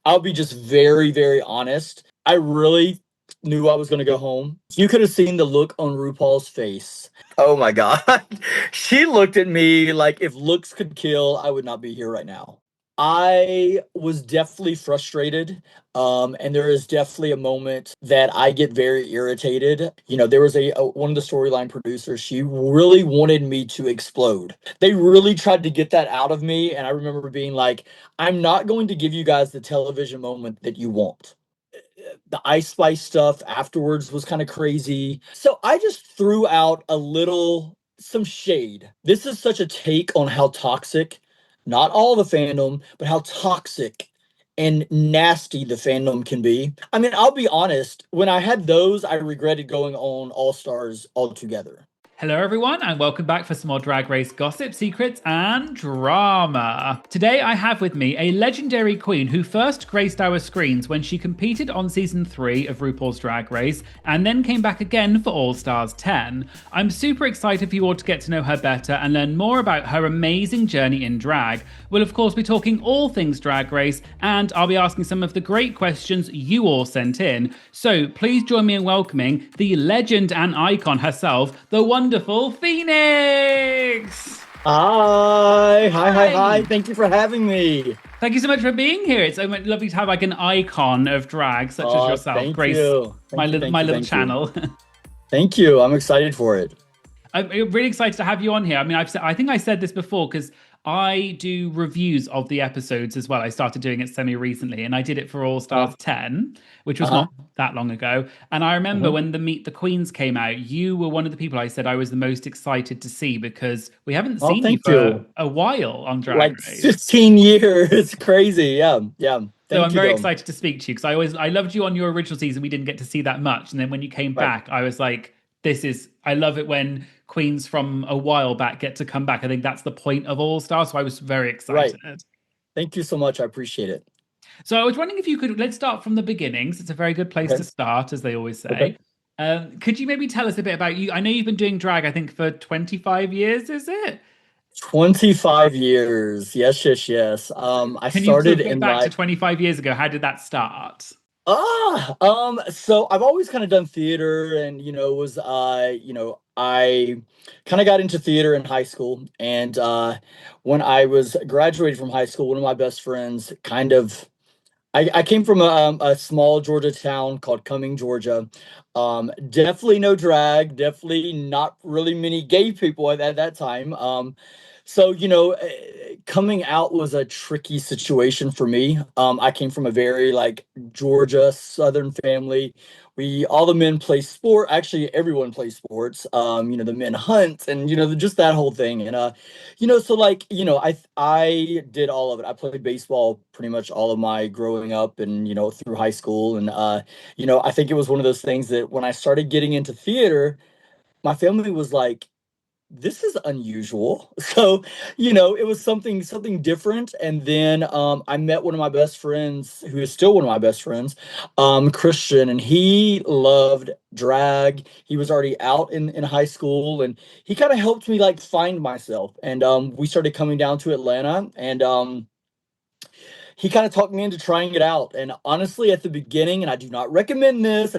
I'll be just very, very honest. I really knew I was going to go home. You could have seen the look on RuPaul's face. Oh my God. She looked at me like if looks could kill, I would not be here right now. I was definitely frustrated. And there is definitely a moment that I get very irritated. You know, there was one of the storyline producers, she really wanted me to explode. They really tried to get that out of me. And I remember being like, I'm not going to give you guys the television moment that you want. The Ice Spice stuff afterwards was kind of crazy. So I just threw out some shade. This is such a take on how toxic, not all the fandom, but how toxic and nasty the fandom can be. I mean, I'll be honest, when I had those, I regretted going on All Stars altogether. Hello, everyone, and welcome back for some more Drag Race gossip, secrets, and drama. Today, I have with me a legendary queen who first graced our screens when she competed on season 3 of RuPaul's Drag Race and then came back again for All Stars 10. I'm super excited for you all to get to know her better and learn more about her amazing journey in drag. We'll, of course, be talking all things Drag Race, and I'll be asking some of the great questions you all sent in. So please join me in welcoming the legend and icon herself, the wonderful Phoenix! Hi. Thank you for having me. Thank you so much for being here. It's so lovely to have like an icon of drag such as yourself, Grace, my little channel. Thank you. I'm excited for it. I'm really excited to have you on here. I mean, I think I said this before because I do reviews of the episodes as well. I started doing it semi-recently, and I did it for All Stars 10, which was not that long ago. And I remember when the Meet the Queens came out, you were one of the people I said I was the most excited to see because we haven't seen you for a while on Drag Race. Like 15 years. It's crazy. Yeah. So I'm very excited to speak to you because I loved you on your original season. We didn't get to see that much. And then when you came back, I was like, I love it when queens from a while back get to come back. I think that's the point of All Stars. So I was very excited. Right. Thank you so much. I appreciate it. So I was wondering if you could, let's start from the beginnings. It's a very good place to start, as they always say. Could you maybe tell us a bit about you? I know you've been doing drag, I think, for 25 years, is it? 25 years. Yes. I started in back to 25 years ago. How did that start? So I've always kind of done theater and, I kind of got into theater in high school. And when I was graduated from high school, one of my best friends I came from a small Georgia town called Cumming, Georgia. Definitely no drag, definitely not really many gay people at that time. So, coming out was a tricky situation for me. I came from a very Georgia Southern family. All the men play sport. Actually, everyone plays sports. The men hunt and, just that whole thing. And, I did all of it. I played baseball pretty much all of my growing up and, through high school. And, I think it was one of those things that when I started getting into theater, my family was like, this is unusual. So, it was something different. And then I met one of my best friends, who is still one of my best friends, Christian, and he loved drag. He was already out in high school, and he kind of helped me find myself. And we started coming down to Atlanta, and he kind of talked me into trying it out. And honestly, at the beginning, and I do not recommend this,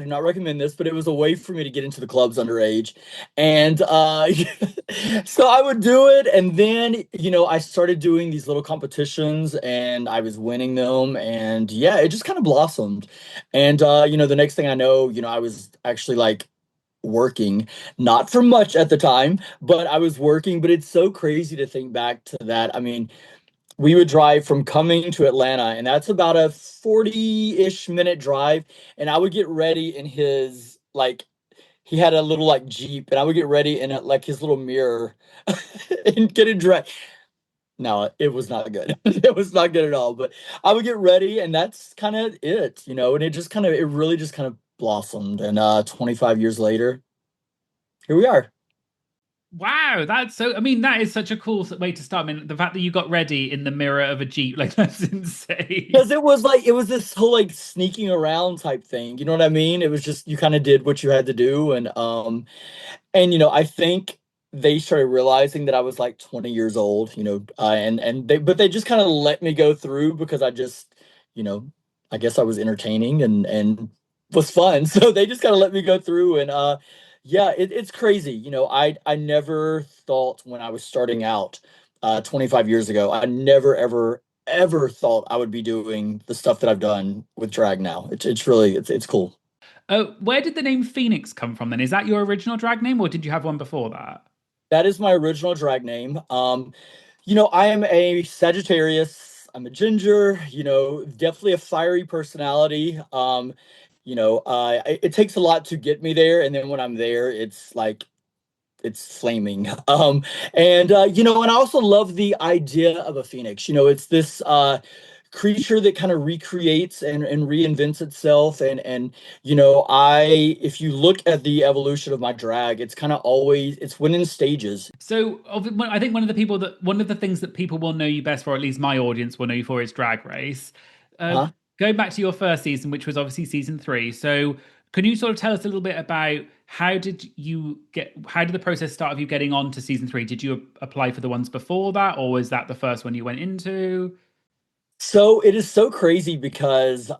but it was a way for me to get into the clubs underage. And so I would do it. And then, I started doing these little competitions and I was winning them. And yeah, it just kind of blossomed. And, the next thing I know, I was actually working, not for much at the time, but I was working. But it's so crazy to think back to that. I mean, we would drive from Cumming to Atlanta, and that's about a 40-ish minute drive. And I would get ready in his, he had a little Jeep, and I would get ready in his little mirror and get it dressed. No, it was not good. It was not good at all. But I would get ready, and that's kind of it, and it really just kind of blossomed. And 25 years later, here we are. Wow, that is such a cool way to start. I mean, the fact that you got ready in the mirror of a Jeep, that's insane. Because it was this whole sneaking around type thing. You know what I mean? It was just, you kind of did what you had to do. And I think they started realizing that I was 20 years old, but they just kind of let me go through because I just, I guess I was entertaining and was fun. So they just kind of let me go through and yeah, it's crazy. I never thought when I was starting out 25 years ago, I never ever thought I would be doing the stuff that I've done with drag now. It's really it's cool. Oh, where did the name Phoenix come from then? Is that your original drag name, or did you have one before that? That is my original drag name. I am a Sagittarius. I'm a ginger, definitely a fiery personality. It takes a lot to get me there, and then when I'm there, it's like it's flaming. And I also love the idea of a phoenix. It's this creature that kind of recreates and reinvents itself. And if you look at the evolution of my drag, it's kind of always it's went in stages. So I think one of the things that people will know you best for, at least my audience will know you for, is Drag Race. Uh, Huh? Going back to your first season, which was obviously season three. So can you sort of tell us a little bit about how did the process start of you getting on to season three? Did you apply for the ones before that, or was that the first one you went into? So it is so crazy because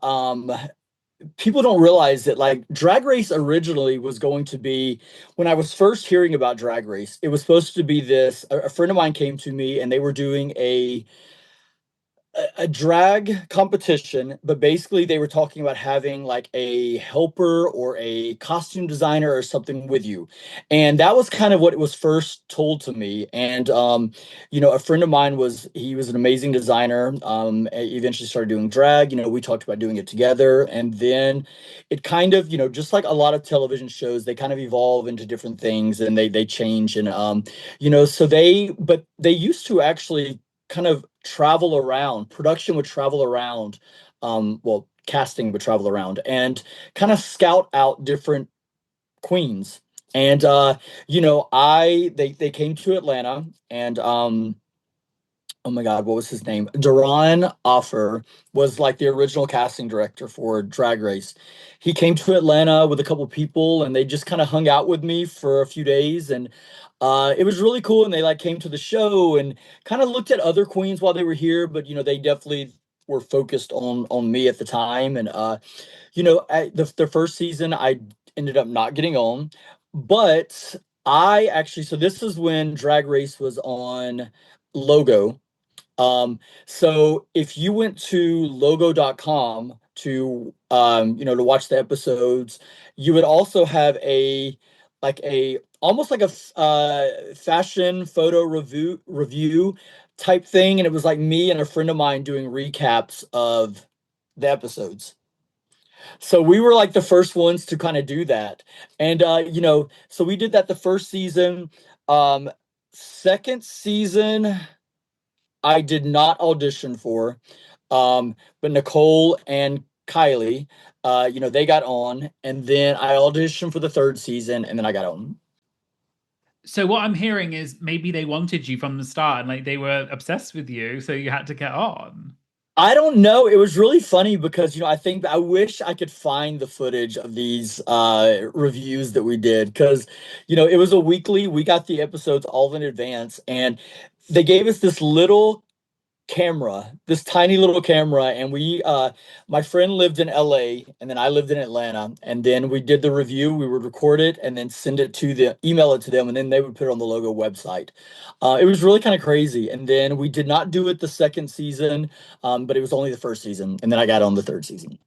people don't realize that like Drag Race originally was going to be when I was first hearing about Drag Race, it was supposed to be this a friend of mine came to me and they were doing a drag competition, but basically they were talking about having like a helper or a costume designer or something with you. And that was kind of what it was first told to me. And a friend of mine he was an amazing designer. Eventually started doing drag. We talked about doing it together. And then it kind of, just like a lot of television shows, they kind of evolve into different things and they change. But they used to actually kind of travel around. Production would travel around, casting would travel around and kind of scout out different queens. And they came to Atlanta and oh my God, what was his name? Duran Offer was like the original casting director for Drag Race. He came to Atlanta with a couple people and they just kind of hung out with me for a few days and it was really cool. And they like came to the show and kind of looked at other queens while they were here, but they definitely were focused on me at the time. And at the first season I ended up not getting on, but I actually so this is when Drag Race was on Logo. So if you went to logo.com to watch the episodes, you would also have a almost like a fashion photo review type thing, and it was like me and a friend of mine doing recaps of the episodes. So we were like the first ones to kind of do that. And so we did that the first season. Second season I did not audition for. But Nicole and Kylie, they got on, and then I auditioned for the third season, and then I got on. So what I'm hearing is maybe they wanted you from the start and like they were obsessed with you, so you had to get on. I don't know. It was really funny because I think I wish I could find the footage of these reviews that we did because it was a weekly. We got the episodes all in advance, and they gave us this little camera, this tiny little camera, and my friend lived in LA and then I lived in Atlanta, and then we did the review. We would record it and then email it to them, and then they would put it on the Logo website. It was really kind of crazy. And then we did not do it the second season, but it was only the first season, and then I got on the third season.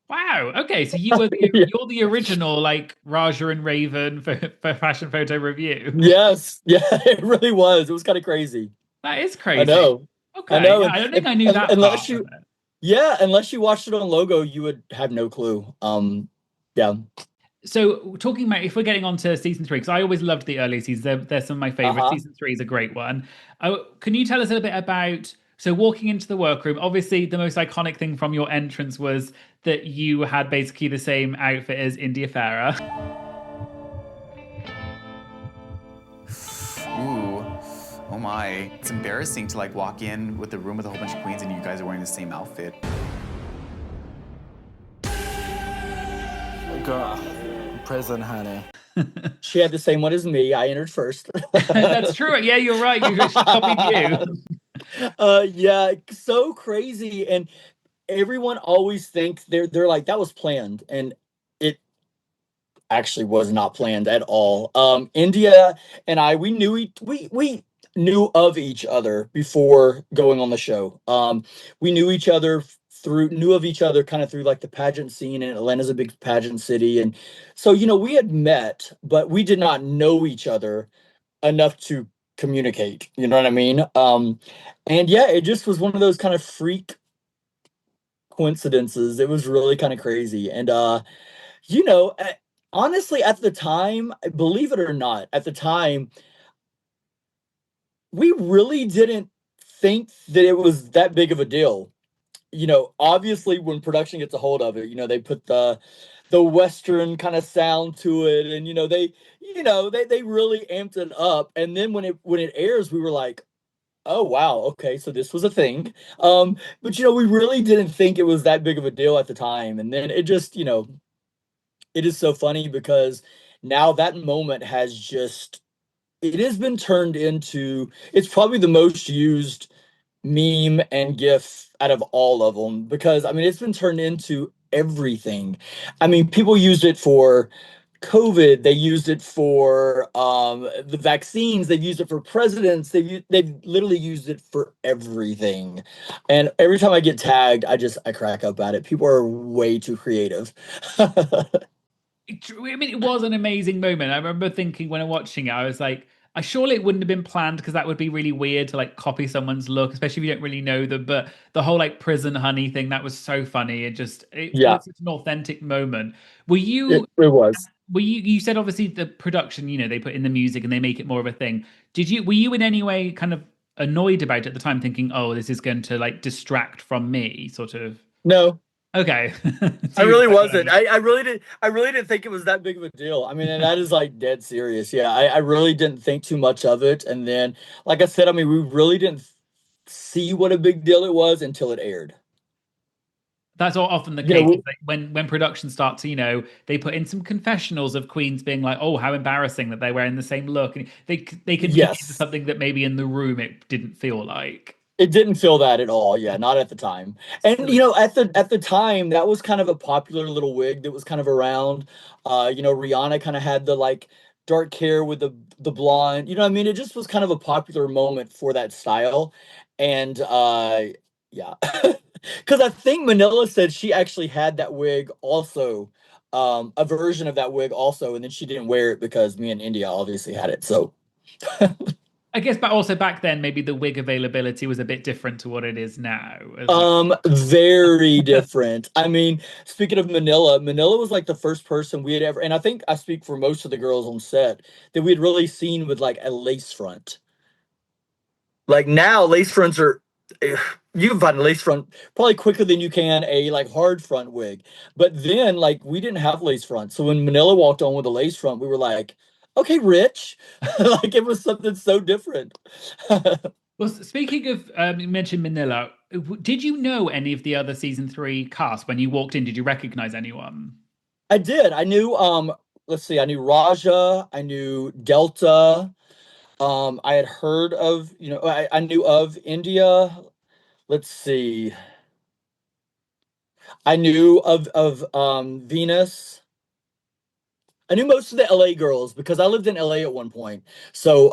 Wow. Okay, so Yeah. you're the original like Raja and Raven for fashion photo review. Yes, yeah, it really was. It was kind of crazy. That is I crazy. know. I Okay, know. yeah, And I don't think I knew that part unless of you it. Yeah, unless you watched it on Logo, you would have no clue. Yeah. So talking about if we're getting on to season three, because I always loved the early seasons, they're some of my favorites. Uh-huh. Season three is a great one. Can you tell us a little bit about so walking into the workroom? Obviously, the most iconic thing from your entrance was that you had basically the same outfit as India Ferrah. Ooh, oh my. It's embarrassing to like walk in with a room with a whole bunch of queens and you guys are wearing the same outfit. Girl, prison, honey. She had the same one as me. I entered first. That's true. Yeah, you're right. She copied you. Yeah, so crazy. And everyone always thinks they're like that was planned, and it actually was not planned at all. India and I, we knew of each other before going on the show. We knew each other through knew of each other kind of through like the pageant scene, and Atlanta's a big pageant city, and so we had met, but we did not know each other enough to communicate. You know what I mean? And yeah, it just was one of those kind of freak coincidences. It was really kind of crazy, and you know, eh, honestly, at the time, believe it or not, at the time, we really didn't think that it was that big of a deal. Obviously, when production gets a hold of it, they put the Western kind of sound to it, and they really amped it up. And then when it airs, we were like, oh wow, okay, so this was a thing. But we really didn't think it was that big of a deal at the time. And then it just, it is so funny because now that moment has just it has been turned into it's probably the most used meme and gif out of all of them because I mean it's been turned into everything. I mean people used it for COVID, they used it for the vaccines, they've used it for presidents, they've literally used it for everything. And every time I get tagged, I crack up at it. People are way too creative. I mean, it was an amazing moment. I remember thinking when I'm watching it, I was like, I surely it wouldn't have been planned because that would be really weird to like copy someone's look, especially if you don't really know them. But the whole like prison honey thing, that was so funny. It Yeah, was such an authentic moment. Were it, you it was. you said obviously the production, they put in the music and they make it more of a thing. Were you in any way kind of annoyed about it at the time, thinking, oh, this is going to like distract from me, sort of? No, Okay. I So you really were wasn't. like, I really didn't think it was that big of a deal. I mean, and that is like dead serious. Yeah, I really didn't think too much of it. And then, like I said, I mean, we really didn't see what a big deal it was until it aired. that's often the You know, case. Like when production starts to, they put in some confessionals of queens being like, "Oh, how embarrassing that they're wearing the same look," and they can turn into yes, something that maybe in the room it didn't feel like. it didn't feel that at all. Yeah, not at the time. And So at the time, that was kind of a popular little wig that was kind of around. Rihanna kind of had the like dark hair with the blonde. You know what I mean? It just was kind of a popular moment for that style. And yeah. Because I think Manila said she actually had that wig also, a version of that wig also, and then she didn't wear it because me and India obviously had it. So I guess, but also back then, maybe the wig availability was a bit different to what it is now as well. very different. I mean, speaking of Manila, Manila was like the first person we had ever, and I think I speak for most of the girls on set, that we had really seen with like a lace front. Like now, lace fronts are you can find a lace front probably quicker than you can a like hard front wig. But then, like, we didn't have lace front, so when Manila walked on with a lace front, we were like, okay, Rich, like it was something so different. Well, speaking of, you mentioned Manila. Did you know any of the other season three cast when you walked in? Did you recognize anyone? I did. I knew let's see, I knew Raja, I knew Delta. I had heard of, I knew of India. Let's see. I knew of Venus. I knew most of the LA girls because I lived in LA at one point. So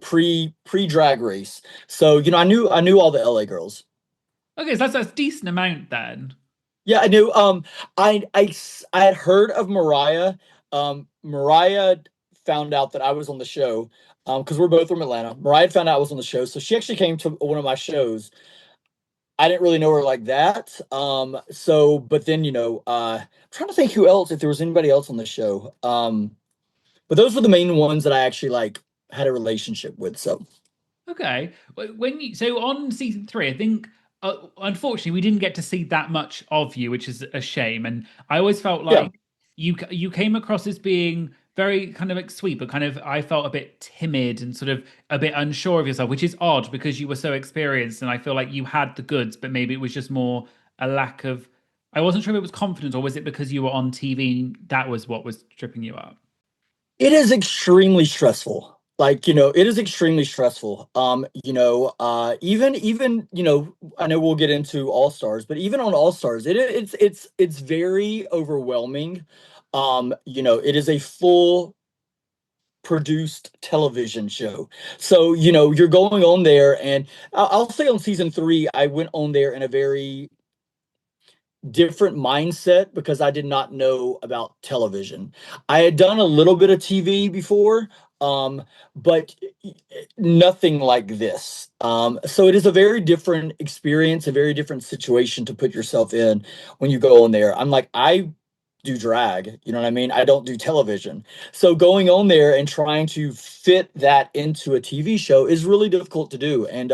pre drag race. So, I knew all the LA girls. Okay, so that's a decent amount then. Yeah, I knew. I had heard of Mariah. Mariah found out that I was on the show. Because we're both from Atlanta. Mariah found out I was on the show, so she actually came to one of my shows. I didn't really know her like that. But then I'm trying to think who else, if there was anybody else on the show. But those were the main ones that I actually like had a relationship with. So Okay. So on season three, I think unfortunately we didn't get to see that much of you, which is a shame. And I always felt yeah, like you came across as being very kind of like sweet, but kind of I felt a bit timid and sort of a bit unsure of yourself, which is odd because you were so experienced, and I feel like you had the goods, but maybe it was just more a lack of. I wasn't sure if it was confidence or was it because you were on TV and that was what was tripping you up. it is extremely stressful. Like, it is extremely stressful. Even, I know we'll get into All Stars, but even on All Stars, it's very overwhelming. It is a full produced television show. So, you're going on there, and I'll say on season 3, I went on there in a very different mindset because I did not know about television. I had done a little bit of TV before, but nothing like this. So it is a very different experience, a very different situation to put yourself in when you go on there. I'm like, I do drag, you know what I mean? I don't do television. So going on there and trying to fit that into a TV show is really difficult to do. And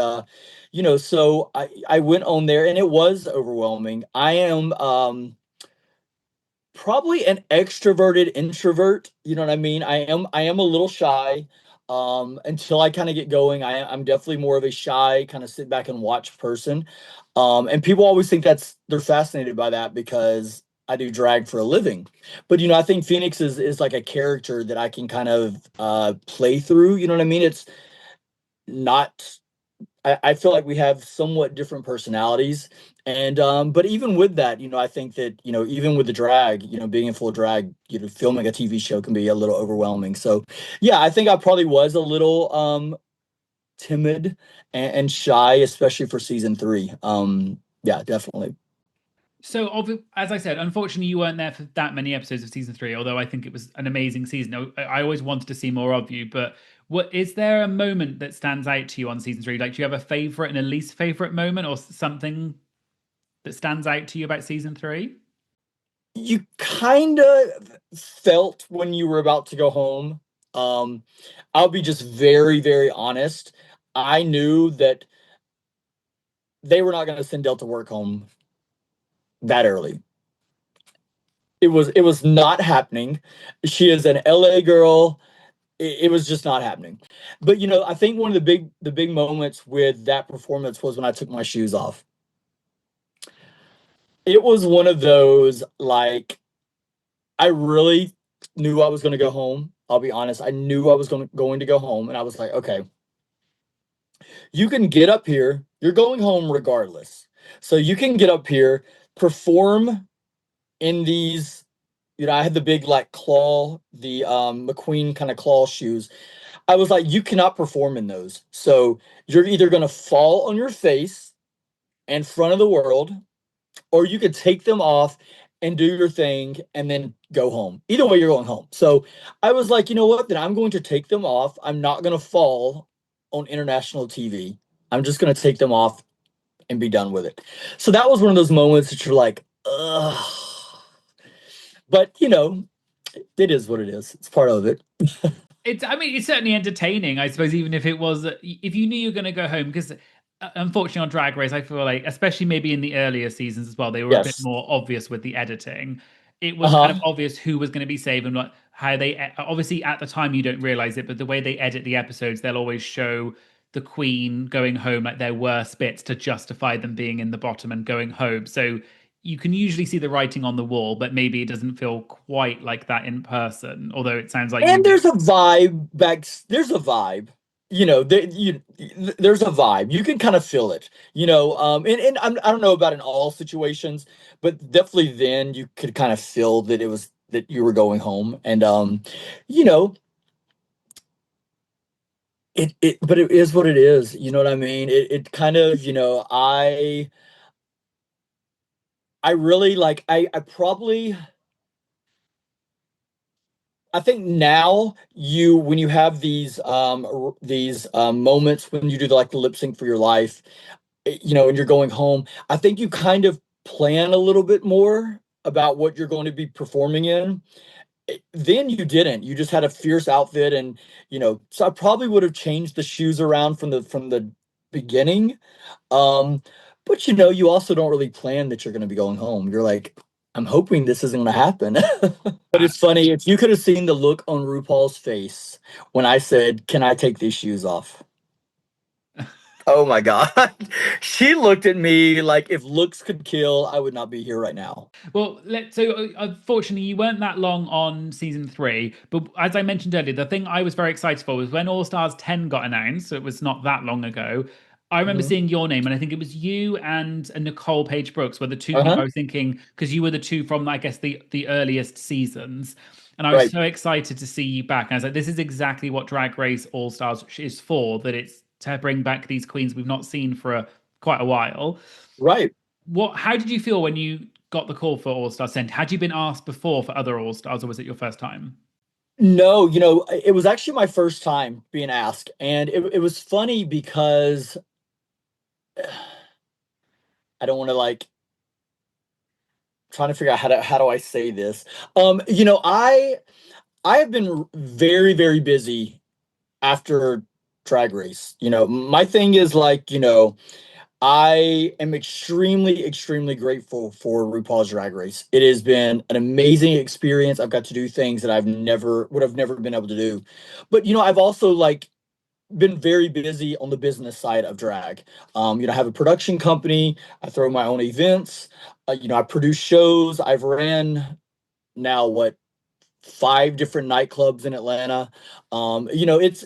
so I went on there and it was overwhelming. I am probably an extroverted introvert, you know what I mean? I am a little shy. Until I kind of get going, I'm definitely more of a shy, kind of sit back and watch person. And people always think they're fascinated by that because I do drag for a living. But I think Phoenix is like a character that I can kind of play through, you know what I mean? It's not I feel like we have somewhat different personalities. And but even with that, I think that, even with the drag, being in full drag, filming a TV show can be a little overwhelming. So yeah, I think I probably was a little timid and shy, especially for season 3. Yeah, definitely. So, as I said, unfortunately, you weren't there for that many episodes of season 3. Although I think it was an amazing season. I always wanted to see more of you. But what is there a moment that stands out to you on season 3? Like, do you have a favorite and a least favorite moment, or something that stands out to you about season 3? You kind of felt when you were about to go home. Um, I'll be just very, very honest. I knew that they were not going to send Delta Work home that early. It was not happening. She is an LA girl. It was just not happening. But I think one of the big moments with that performance was when I took my shoes off. It was one of those, like, I really knew I was going to go home. I'll be honest. I knew I was going to go home, and I was like, okay, you can get up here. You're going home regardless. So you can get up here, perform in these. I had the big like claw, the McQueen kind of claw shoes. I was like, you cannot perform in those. So you're either going to fall on your face in front of the world, or you could take them off and do your thing and then go home. Either way, you're going home. So I was like, you know what? Then I'm going to take them off. I'm not going to fall on international TV. I'm just going to take them off and be done with it. So that was one of those moments that you're like, ugh. But, it is what it is. It's part of it. I mean, it's certainly entertaining, I suppose, even if it was, if you knew you were going to go home, because unfortunately on Drag Race, I feel like, especially maybe in the earlier seasons as well, they were a bit Yes. more obvious with the editing. It was kind of Uh-huh. obvious who was going to be saved and what, how they, obviously at the time you don't realize it, but the way they edit the episodes, they'll always show the Queen going home, like their worst bits to justify them being in the bottom and going home. So you can usually see the writing on the wall, but maybe it doesn't feel quite like that in person. Although it sounds like And you. there's a vibe there's a vibe. There's a vibe. You can kind of feel it. And I don't know about in all situations, but definitely then you could kind of feel that it was that you were going home. And you know, but it is what it is. You know what I mean? It kind of, I really like I probably I think now when you have these moments when you do like the lip sync for your life, and you're going home, I think you kind of plan a little bit more about what you're going to be performing in. Then you didn't. You just had a fierce outfit, and so I probably would have changed the shoes around from the beginning. Um, but you also don't really plan that you're going to be going home. You're like, I'm hoping this isn't going to happen. But it's funny, if you could have seen the look on RuPaul's face when I said, "Can I take these shoes off?" Oh my God. She looked at me like if looks could kill, I would not be here right now. Well, unfortunately, you weren't that long on season three. But as I mentioned earlier, the thing I was very excited for was when All Stars 10 got announced. So it was not that long ago. I remember Mhm. seeing your name, and I think it was you and Nicole Paige Brooks were the two people Uh-huh. I was thinking, because you were the two from, I guess, the earliest seasons. And I was Right. so excited to see you back. And I was like, this is exactly what Drag Race All Stars is for, that it's to bring back these queens we've not seen for quite a while. Right. How did you feel when you got the call for All Stars 10? Had you been asked before for other All Stars, or was it your first time? No, it was actually my first time being asked. And it was funny because I don't want to like trying to figure out how do I say this. I have been very, very busy after Drag Race. My thing is like, I am extremely, extremely grateful for RuPaul's Drag Race. It has been an amazing experience. I've got to do things that would have never been able to do. But I've also like been very busy on the business side of drag. I have a production company. I throw my own events. I produce shows. I've ran now what 5 different nightclubs in Atlanta. It's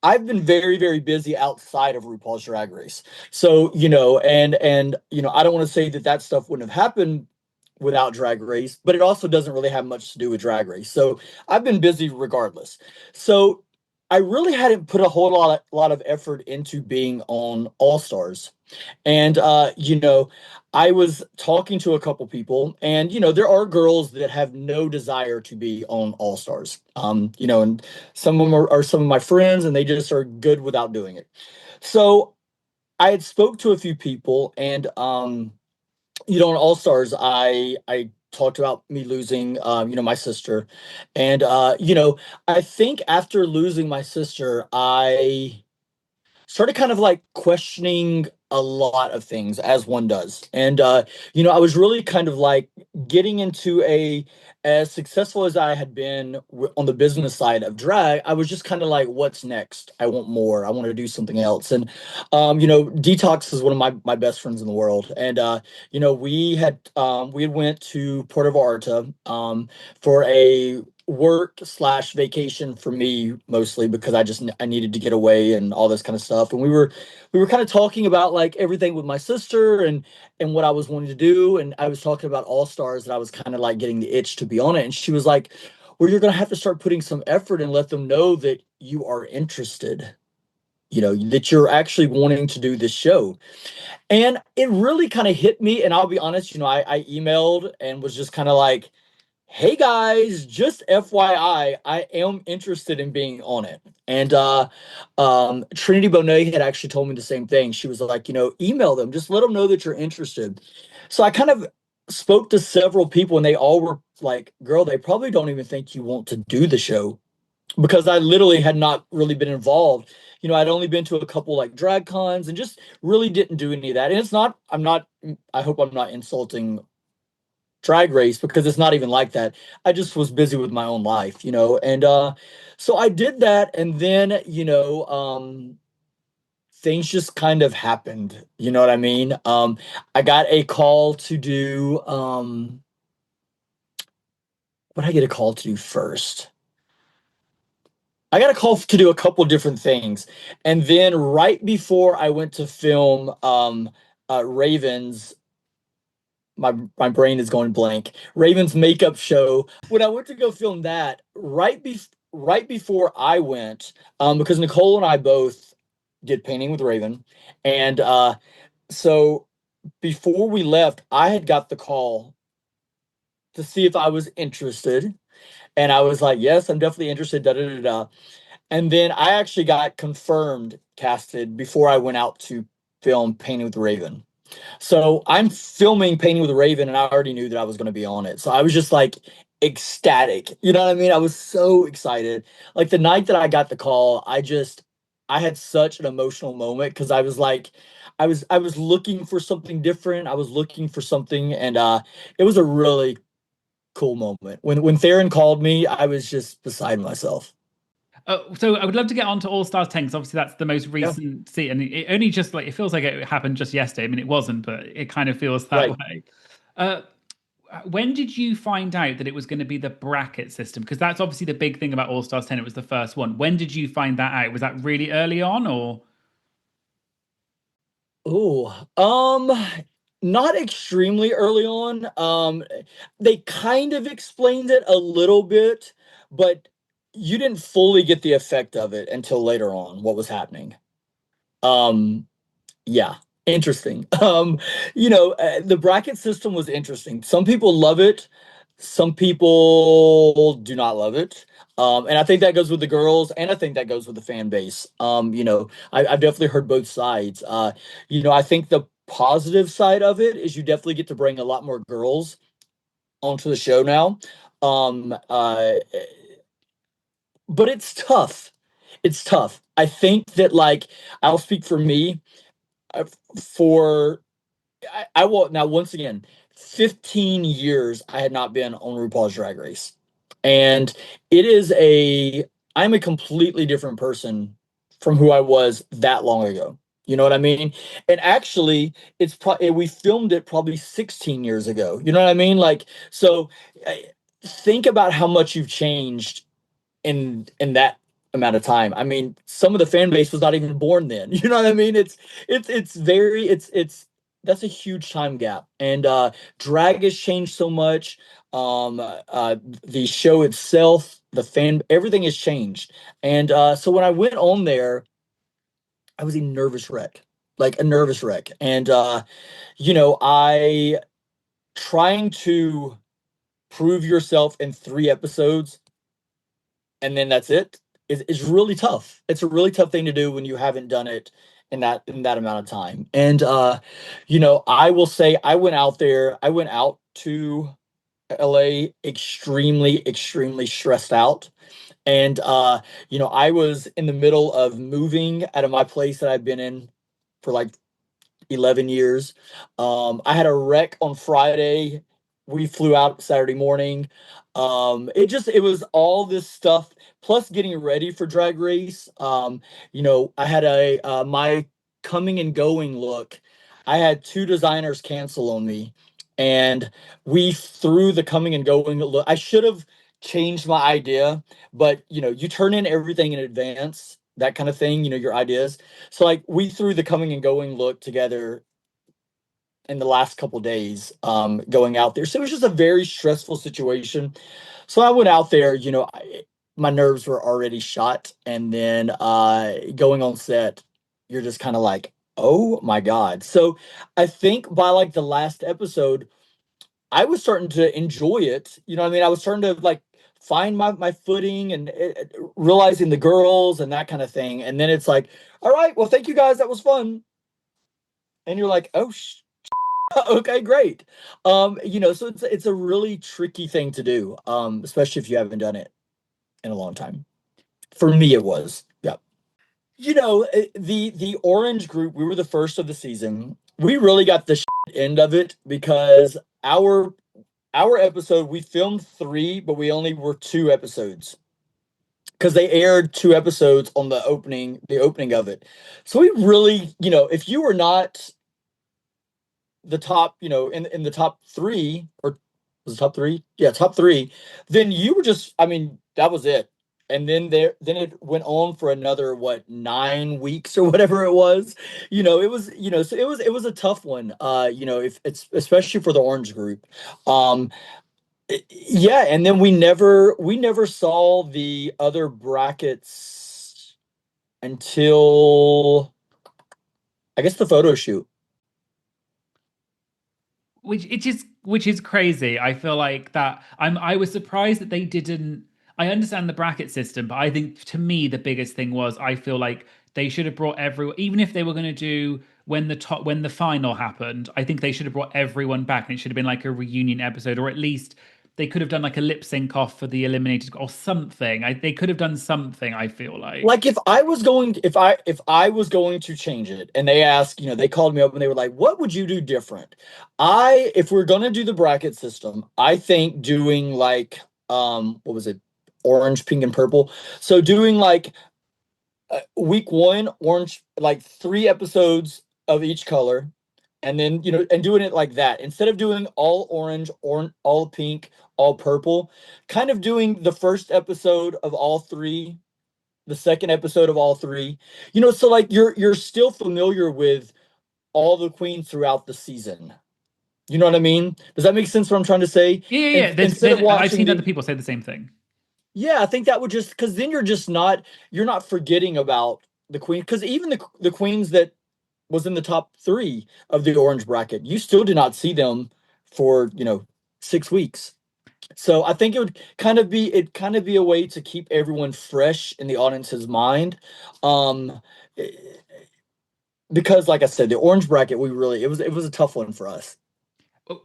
I've been very, very busy outside of RuPaul's Drag Race. So, and I don't want to say that that stuff wouldn't have happened without Drag Race, but it also doesn't really have much to do with Drag Race. So I've been busy regardless. So I really hadn't put a whole lot of effort into being on All Stars. And I was talking to a couple people, and there are girls that have no desire to be on All Stars. And some of them are some of my friends, and they just are good without doing it. So I had spoke to a few people, and on All Stars, I talked about me losing my sister. And I think after losing my sister, I started kind of like questioning a lot of things as one does. And I was really kind of like getting into a as successful as I had been on the business side of drag, I was just kind of like, what's next? I want more. I want to do something else. And Detox is one of my best friends in the world. And we had went to Puerto Vallarta for a work/vacation for me, mostly because I needed to get away and all this kind of stuff. And we were kind of talking about like everything with my sister and what I was wanting to do. And I was talking about All Stars, and I was kind of like getting the itch to be on it. And she was like, well, you're gonna have to start putting some effort and let them know that you are interested, that you're actually wanting to do this show. And it really kind of hit me. And I'll be honest, I emailed and was just kind of like, hey guys, just FYI, I am interested in being on it. And Trinity Bonet had actually told me the same thing. She was like, email them, just let them know that you're interested. So I kind of spoke to several people, and they all were like, girl, they probably don't even think you want to do the show, because I literally had not really been involved. I'd only been to a couple like drag cons and just really didn't do any of that. And I hope I'm not insulting Drag Race, because it's not even like that. I just was busy with my own life, and so I did that. And then things just kind of happened, you know what I mean? I got a call to do what did I get a call to do first? I got a call to do a couple different things. And then right before I went to film Ravens, my brain is going blank. Raven's makeup show. When I went to go film that, right before I went, because Nicole and I both did painting with Raven, and so before we left, I had got the call to see if I was interested, and I was like, yes, I'm definitely interested. Da da da da. And then I actually got confirmed casted before I went out to film Painting with Raven. So I'm filming Painting with a Raven, and I already knew that I was going to be on it. So I was just like ecstatic. You know what I mean? I was so excited. Like the night that I got the call, I had such an emotional moment, because I was like, I was looking for something different. I was looking for something, and it was a really cool moment. When Theron called me, I was just beside myself. So I would love to get on to All Stars 10 because obviously that's the most Yeah, recent season. It only just like it feels like it happened just yesterday. I mean, it wasn't, but it kind of feels that right. way. Uh, when did you find out that it was going to be the bracket system? Because that's obviously the big thing about All Stars 10. It was the first one. When did you find that out? Was that really early on, or? Oh, not extremely early on. They kind of explained it a little bit, but you didn't fully get the effect of it until later on, what was happening. Um, yeah, interesting. The bracket system was interesting. Some people love it, some people do not love it. And I think that goes with the girls, and I think that goes with the fan base. I've definitely heard both sides. I think the positive side of it is you definitely get to bring a lot more girls onto the show now. Um, uh, but it's tough. It's tough. I think that, like, I'll speak for me. uh, For I will now, once again, 15 years I had not been on RuPaul's Drag Race. And it is I'm a completely different person from who I was that long ago. You know what I mean? And actually, we filmed it probably 16 years ago. You know what I mean? Like, so think about how much you've changed in that amount of time. I mean, some of the fan base was not even born then. You know what I mean? It's very it's that's a huge time gap. And drag has changed so much. The show itself, the fan, everything has changed. And so when I went on there, I was a nervous wreck. Like a nervous wreck. And I trying to prove yourself in 3 episodes and then that's it is really tough. It's a really tough thing to do when you haven't done it in that amount of time. And I will say I went out to LA extremely, extremely stressed out. And I was in the middle of moving out of my place that I've been in for like 11 years. I had a wreck on Friday. We flew out Saturday morning. It was all this stuff plus getting ready for Drag Race. I had my coming and going look. I had two designers cancel on me, and we threw the coming and going look. I should have changed my idea, but you turn in everything in advance, that kind of thing, your ideas. So like we threw the coming and going look together in the last couple days, going out there. So it was just a very stressful situation. So I went out there, my nerves were already shot. And then going on set, you're just kind of like, oh my God. So I think by like the last episode, I was starting to enjoy it. You know what I mean? I was starting to like find my footing and realizing the girls and that kind of thing. And then it's like, all right, well, thank you guys. That was fun. And you're like, oh, okay, great. So it's a really tricky thing to do, especially if you haven't done it in a long time. For me, it was. Yeah. The orange group, we were the first of the season. We really got the end of it because our episode, we filmed 3, but we only were 2 episodes because they aired 2 episodes on the opening of it. So we really, if you were not the top, in the top 3, or was it top 3? Yeah, top 3. Then you were just, I mean, that was it. And then it went on for another 9 weeks or whatever it was. It was, so it was a tough one. If it's especially for the orange group. Yeah, and then we never saw the other brackets until I guess the photo shoot. Which is crazy. I feel like that I was surprised that they didn't. I understand the bracket system, but I think to me the biggest thing was I feel like they should have brought everyone, even if they were going to do when the final happened. I think they should have brought everyone back, and it should have been like a reunion episode, or at least they could have done like a lip sync off for the eliminated or something. They could have done something. I feel like. Like if I was going to change it and they asked, they called me up and they were like, "What would you do different?" If we're gonna do the bracket system, I think doing like what was it? orange, pink, and purple. So doing like week one, orange, like 3 episodes of each color, and then and doing it like that instead of doing all orange, or all pink, all purple, kind of doing the first episode of all three, the second episode of all three. So like you're still familiar with all the queens throughout the season. You know what I mean? Does that make sense what I'm trying to say? Yeah, yeah, yeah. Instead of I've watching seen other the people say the same thing. Yeah, I think that would just because then you're not forgetting about the queen, because even the queens that was in the top three of the orange bracket, you still did not see them for 6 weeks. So I think kind of be a way to keep everyone fresh in the audience's mind. Um eh, because like I said, the orange bracket, it was a tough one for us.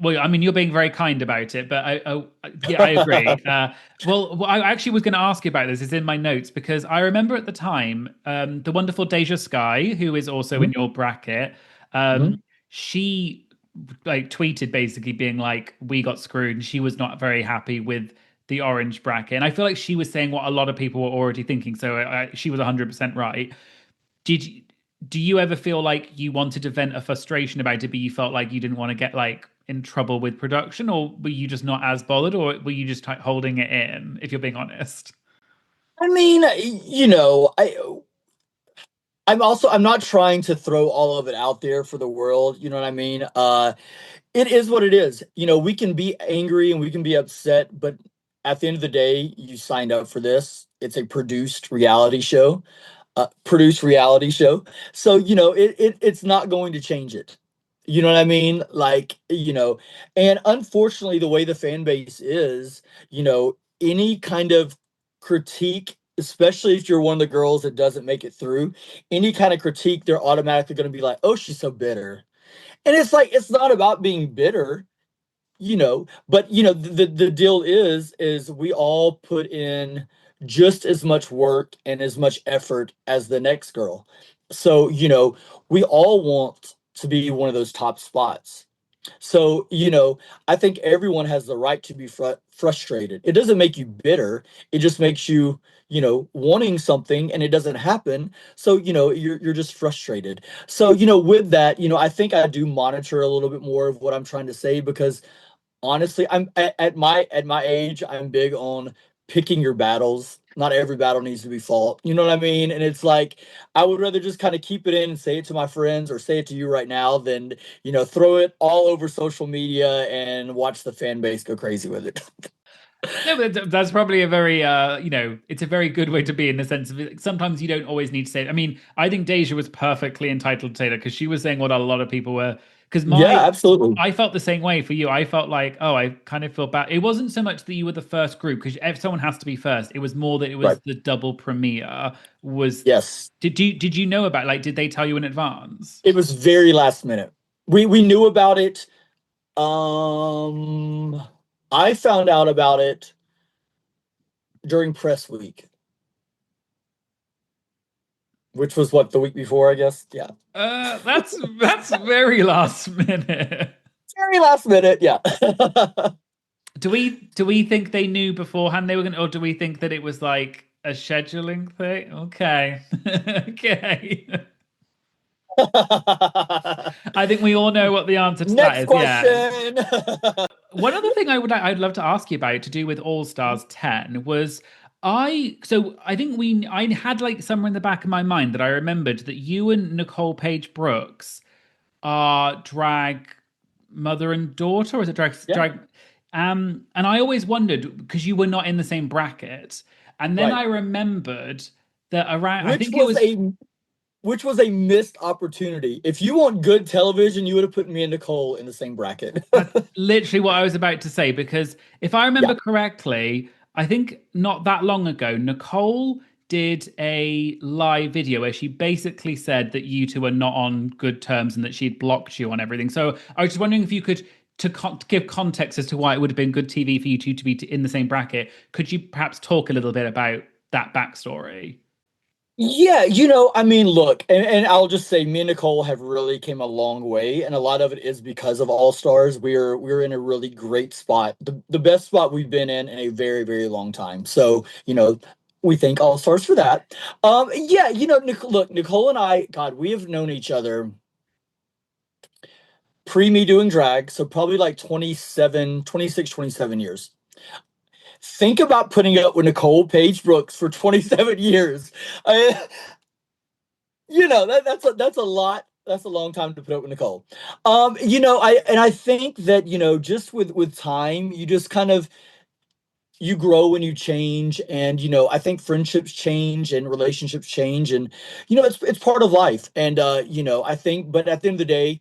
Well, I mean, you're being very kind about it, but yeah, I agree. Well, I actually was going to ask you about this. It's in my notes because I remember at the time, the wonderful Deja Sky, who is also in Mhm, your bracket, mhm. she like tweeted basically being like, "We got screwed," and she was not very happy with the orange bracket. And I feel like she was saying what a lot of people were already thinking, so she was 100% right. Did you, do you ever feel like you wanted to vent a frustration about it, but you felt like you didn't want to get like in trouble with production, or were you just not as bothered, or were you just holding it in? If you're being honest. I mean, I'm not trying to throw all of it out there for the world, you know what I mean? It is what it is. We can be angry and we can be upset, but at the end of the day, you signed up for this. It's a produced reality show. So, it's not going to change it. You know what I mean? Like, and unfortunately, the way the fan base is, any kind of critique, especially if you're one of the girls that doesn't make it through, any kind of critique, they're automatically going to be like, oh, she's so bitter. And it's like, it's not about being bitter, but the deal is we all put in just as much work and as much effort as the next girl. So, we all want to be one of those top spots. So, I think everyone has the right to be frustrated. It doesn't make you bitter. It just makes you, wanting something and it doesn't happen. So, you're just frustrated. So, with that, I think I do monitor a little bit more of what I'm trying to say, because honestly, I'm at my age, I'm big on picking your battles. Not every battle needs to be fought. You know what I mean? And it's like I would rather just kind of keep it in and say it to my friends or say it to you right now than, throw it all over social media and watch the fan base go crazy with it. No, but that's probably a very, it's a very good way to be in the sense of sometimes you don't always need to say it. I mean, I think Deja was perfectly entitled to say that because she was saying what a lot of people were. Because Yeah, absolutely. I felt the same way for you. I felt like, oh, I kind of feel bad. It wasn't so much that you were the first group because if someone has to be first, it was more that it was Right. the double premiere. Was Yes. did you know about like did they tell you in advance? It was very last minute. We knew about it. Um I found out about it during press week, which was what, the week before, I guess. Yeah. That's very last minute. Very last minute, yeah. Do we think they knew beforehand they were going to, or do we think that it was like a scheduling thing? Okay. Okay. I think we all know what the answer to that Next is. Yeah. question. One other thing I'd love to ask you about to do with All Stars 10 was I think I had like somewhere in the back of my mind that I remembered that you and Nicole Paige Brooks are drag mother and daughter, or is it Yeah, drag? And I always wondered because you were not in the same bracket, and then right. I remembered that around I Which think it was was a missed opportunity. If you want good television, you would have put me and Nicole in the same bracket. that's literally what I was about to say because if I Yeah. remember correctly, I think not that long ago, Nicole did a live video where she basically said that you two are not on good terms and that she'd blocked you on everything. So I was just wondering if you could, to give context as to why it would have been good TV for you two to be in the same bracket, could you perhaps talk a little bit about that backstory? Yeah, I mean, look, and I'll just say me and Nicole have really came a long way, and a lot of it is because of All Stars. We're in a really great spot, the best spot we've been in a very, very long time. So, we thank All Stars for that. Yeah, look, Nicole and I, God, we have known each other pre me doing drag, so probably like 27 years. Think about putting up with Nicole Paige Brooks for 27 years. I, that's a lot. That's a long time to put up with Nicole. I think that just with time, you just kind of you grow and you change, and I think friendships change and relationships change, and it's part of life. And I think, but at the end of the day,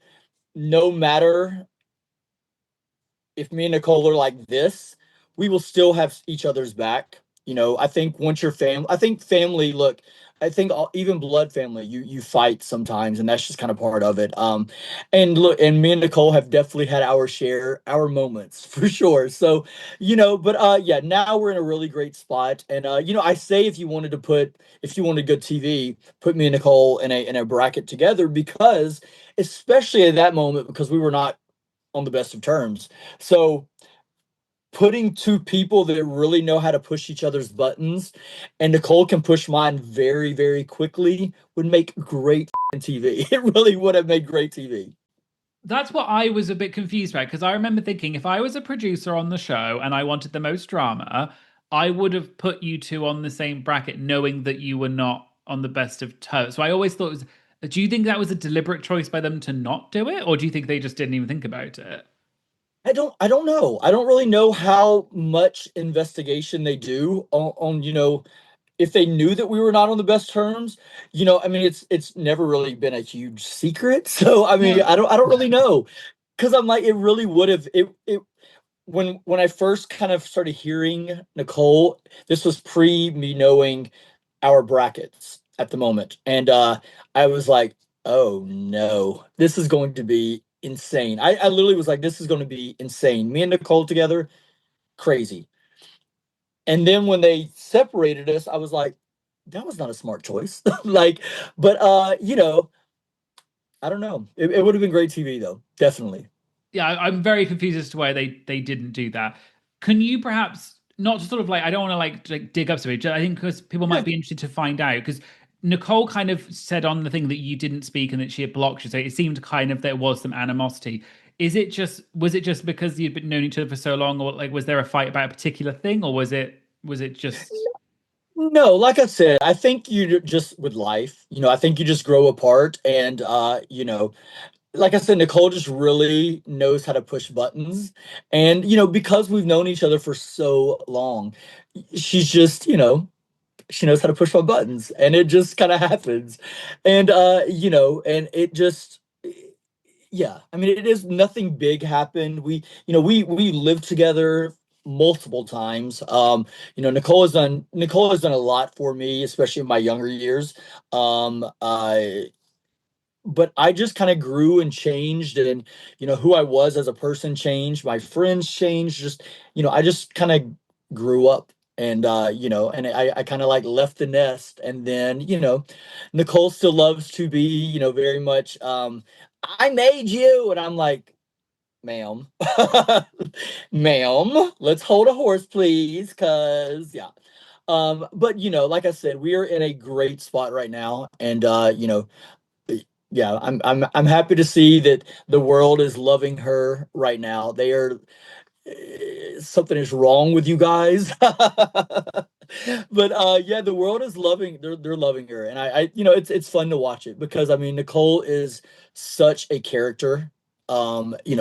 no matter if me and Nicole are like this, we will still have each other's back. I think once you're family, I think family, look, I think even blood family, you fight sometimes, and that's just kind of part of it. And look, and me and Nicole have definitely had our share, our moments for sure. So, but yeah, now we're in a really great spot. And I say if you wanted good TV, put me and Nicole in a bracket together, because especially at that moment, because we were not on the best of terms. So putting two people that really know how to push each other's buttons, and Nicole can push mine very, very quickly, would make great TV. It really would have made great TV. That's what I was a bit confused about because I remember thinking if I was a producer on the show and I wanted the most drama, I would have put you two on the same bracket knowing that you were not on the best of terms. So I always thought it was. Do you think that was a deliberate choice by them to not do it, or do you think they just didn't even think about it? I don't know. I don't really know how much investigation they do on if they knew that we were not on the best terms. I mean, it's never really been a huge secret. So I mean, No. I don't really know, because I'm like, it really would have it when I first kind of started hearing Nicole. This was pre me knowing our brackets at the moment, and I was like, oh no, this is going to be insane. I literally was like, this is going to be insane. Me and Nicole together, crazy. And then when they separated us, I was like, that was not a smart choice. Like, but I don't know. It would have been great TV though, definitely. Yeah, I'm very confused as to why they didn't do that. Can you perhaps not to sort of like I don't want to like dig up something. I think because people might Yeah. be interested to find out because Nicole kind of said on the thing that you didn't speak and that she had blocked you, so it seemed kind of there was some animosity. Was it just because you'd been known each other for so long, or like was there a fight about a particular thing, or was it just No, like I said, I think you just with life, I think you just grow apart, and like I said, Nicole just really knows how to push buttons. And, because we've known each other for so long, she's just, she knows how to push my buttons, and it just kind of happens. And, and it just, yeah, I mean, it is nothing big happened. We lived together multiple times. Nicole has done a lot for me, especially in my younger years. But I just kind of grew and changed, and who I was as a person changed, my friends changed, just I just kind of grew up, and and I kind of like left the nest. And then Nicole still loves to be very much I made you, and I'm like, ma'am, ma'am, let's hold a horse please, cuz yeah. But like I said, we are in a great spot right now, and yeah, I'm happy to see that the world is loving her right now. They are something is wrong with you guys. But yeah, the world is loving they're loving her, and I it's fun to watch it, because I mean Nicole is such a character.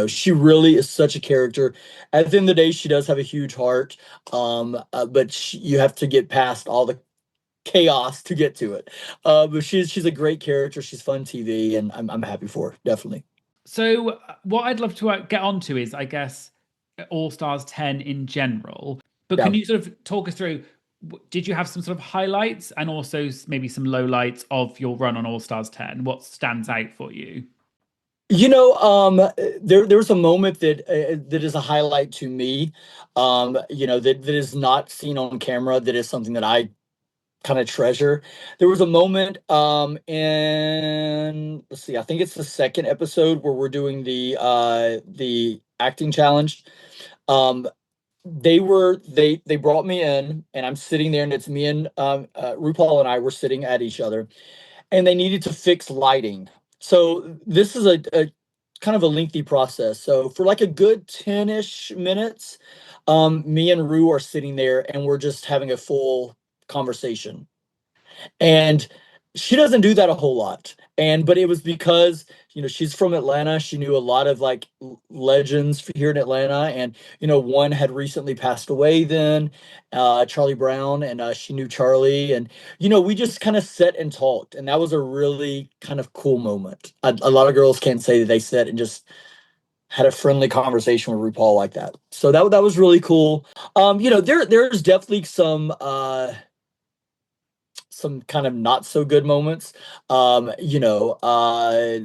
She really is such a character. At the end of the day, she does have a huge heart. But you have to get past all the chaos to get to it. But she's a great character. She's fun TV, and I'm happy for her, definitely. so? What I'd love to get onto is, I guess, All Stars 10 in general. But Yeah. can you sort of talk us through? Did you have some sort of highlights and also maybe some lowlights of your run on All Stars 10? What stands out for you? There was a moment that is a highlight to me. That is not seen on camera. That is something that I kind of treasure. There was a moment in, let's see, I think it's the second episode where we're doing the acting challenge. Um they brought me in and I'm sitting there and it's me and RuPaul and I were sitting at each other and they needed to fix lighting. So this is a kind of a lengthy process. So for like a good 10-ish minutes, me and Ru are sitting there and we're just having a full conversation. And she doesn't do that a whole lot. And but it was because, she's from Atlanta. She knew a lot of like legends here in Atlanta. And, one had recently passed away then, Charlie Brown, and she knew Charlie. And, we just kind of sat and talked. And that was a really kind of cool moment. A lot of girls can't say that they sat and just had a friendly conversation with RuPaul like that. So that was really cool. There's definitely some kind of not so good moments. Um, you know, uh,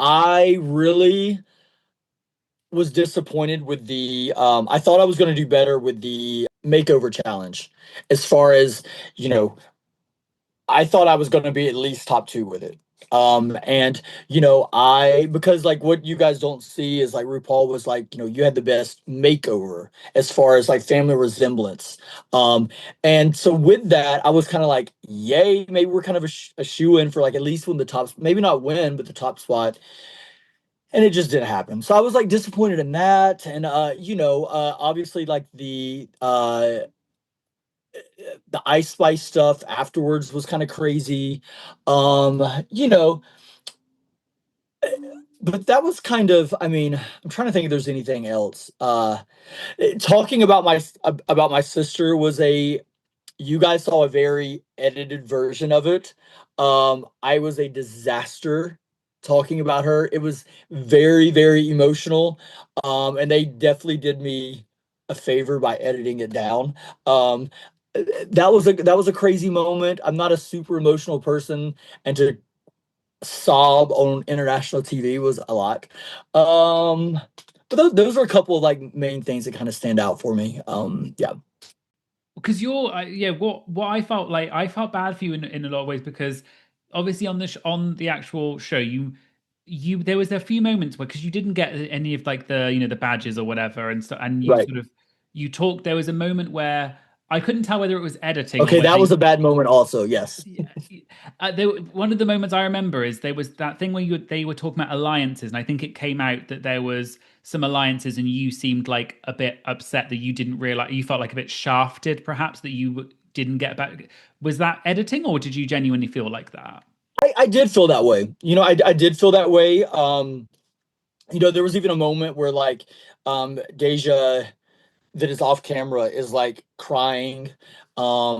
I really was disappointed with I thought I was going to do better with the makeover challenge. As far as, you know, I thought I was going to be at least top two with it. And because like what you guys don't see is like RuPaul was like, you had the best makeover as far as like family resemblance. Um, and so with that, I was kind of like, yay, maybe we're kind of a shoe in for like at least win the top, maybe not win, but the top spot. And it just didn't happen. So I was like disappointed in that. And obviously like the Ice Spice stuff afterwards was kind of crazy. Um, you know, but that was kind of, I mean, I'm trying to think if there's anything else. Talking about my sister was you guys saw a very edited version of it. I was a disaster talking about her. It was very, very emotional. And they definitely did me a favor by editing it down. Um, that was a crazy moment. I'm not a super emotional person, and to sob on international TV was a lot. But those are a couple of like main things that kind of stand out for me. Yeah. Because yeah, what I felt like, I felt bad for you in a lot of ways, because obviously on on the actual show, you there was a few moments where, because you didn't get any of like the the badges or whatever and stuff, and you Right. sort of, you talked, there was a moment where I couldn't tell whether it was editing or Okay, whether that was a bad moment also. Yes. yeah, one of the moments I remember is there was that thing where they were talking about alliances, and I think it came out that there was some alliances, and you seemed like a bit upset that you didn't realize, you felt like a bit shafted, perhaps, that you didn't get back. Was that editing, or did you genuinely feel like that? I did feel that way. I did feel that way. There was even a moment where like Deja that is off camera is like crying.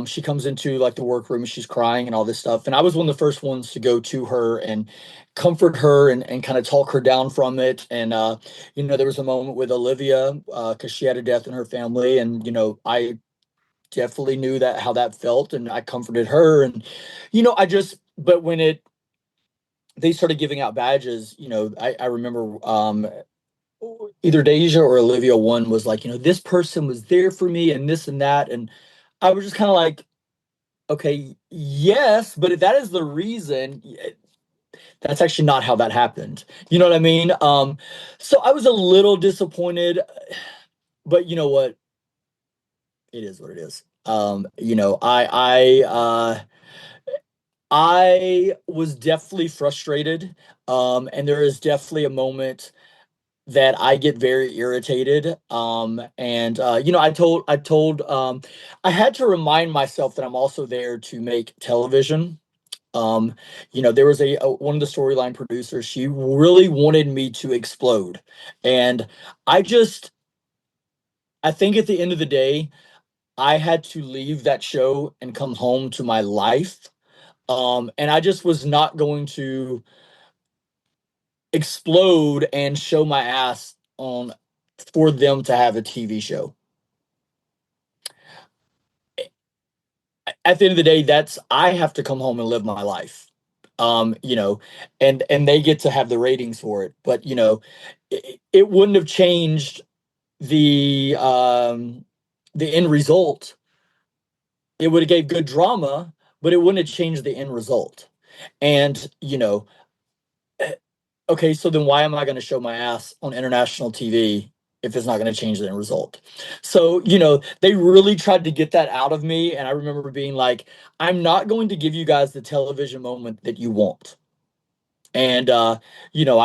She comes into like the workroom and she's crying and all this stuff. And I was one of the first ones to go to her and comfort her and kind of talk her down from it. And there was a moment with Olivia because she had a death in her family, and I definitely knew that how that felt, and I comforted her. And I just, but when they started giving out badges, I remember either Deja or Olivia one was like, this person was there for me and this and that. And I was just kind of like, okay, yes, but if that is the reason, that's actually not how that happened. You know what I mean? So I was a little disappointed, but you know what? It is what it is. I was definitely frustrated. And there is definitely a moment that I get very irritated. And I had to remind myself that I'm also there to make television. There was one of the storyline producers, she really wanted me to explode. And I just I think at the end of the day, I had to leave that show and come home to my life. And I just was not going to explode and show my ass on for them to have a TV show. At the end of the day, that's I have to come home and live my life. Um, you know, and they get to have the ratings for it. But it wouldn't have changed the end result it would have gave good drama, but it wouldn't have changed the end result. And, okay, so then why am I going to show my ass on international TV if it's not going to change the end result? So, they really tried to get that out of me. And I remember being like, I'm not going to give you guys the television moment that you want. And, I